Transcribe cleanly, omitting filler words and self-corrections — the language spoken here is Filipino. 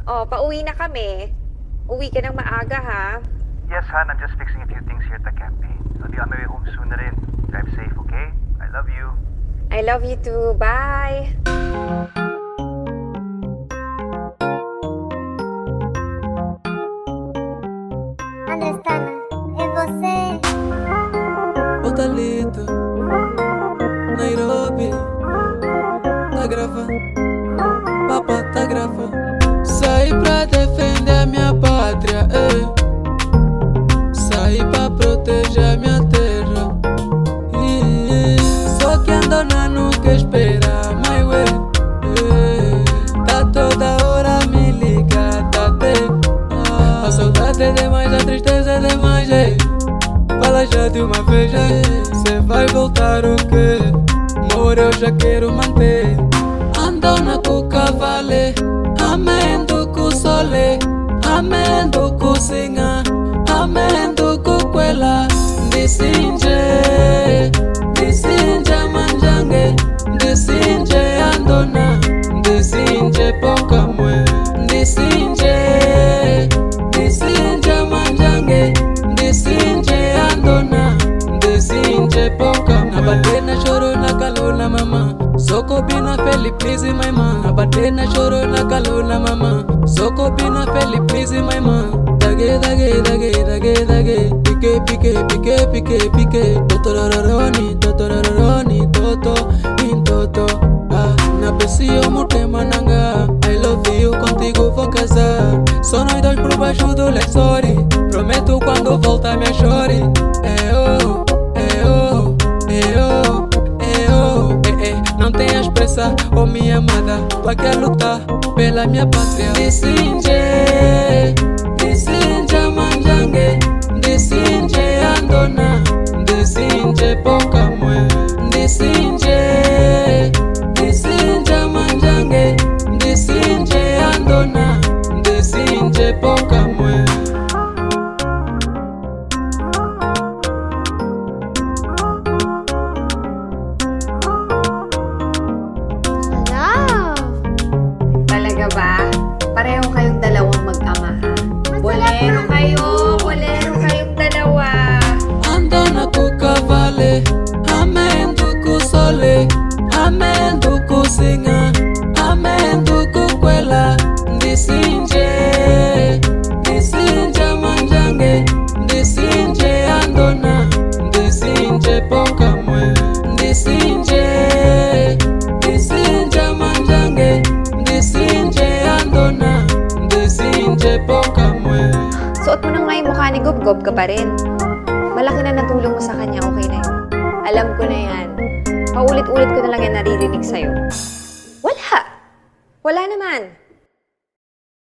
Oh, pauwi na kami. Uwi ka ng maaga, ha? Yes, Han. I'm just fixing a few things here at the campaign. I'll be on my way home soon na rin. Drive safe, okay? I love you. I love you too. Bye! Andrestana, é você. Ô Thalita, Nairobi, tá gravando, papá tá gravando. Saí pra defender a minha pátria, saí pra proteger a minha terra. Só que ando na nunca espera, my way. Tá toda hora me liga, tá a saudade é demais, a tristeza é demais, fala já de uma vez, cê vai voltar o quê? Amor, eu já quero manter. Ando na cuca vale, amendo com sole, amendo com singa, amendo com quela. Disinje manjange, disinje andona, disinje poca mue, disinje manjange, disinje andona, disinje poca mue. Abate na choro na kalo na mama, soko bina feli please my ma. Abate na choro na kalo na mama, soko bina feli please my ma. Dage dage dage dage dage, pike pike pike pike pike, totororoni totororoni toto in toto. Na pesio mutema nanga, I love you, contigo vou casar. Só nós dois por baixo do lençol, prometo quando voltar minha chore. Não tenhas pressa, oh minha amada, tu quer lutar pela minha pátria. Disinje manjange, disinje andona, disinje poca mue, disinje manjange, disinje andona, disinje poca mue. Love. Talaga ba? Pareho kayong dalawang mag-ama, ha? Bolero kayong dalawa. Ando na cuca vale, amendo com sole, amendo com singa, amendo com quela. Disinje manjange, disinje andona, disinje poca mue, disinje manjange, disinje andona, disinje poca mue. Suot mo nang may mukha ni Gob-Gob ka pa rin. Malaki na natulong mo sa kanya, okay na yun. Alam ko na yan. Paulit-ulit ko na lang yan naririnig sa'yo. Wala! Wala naman.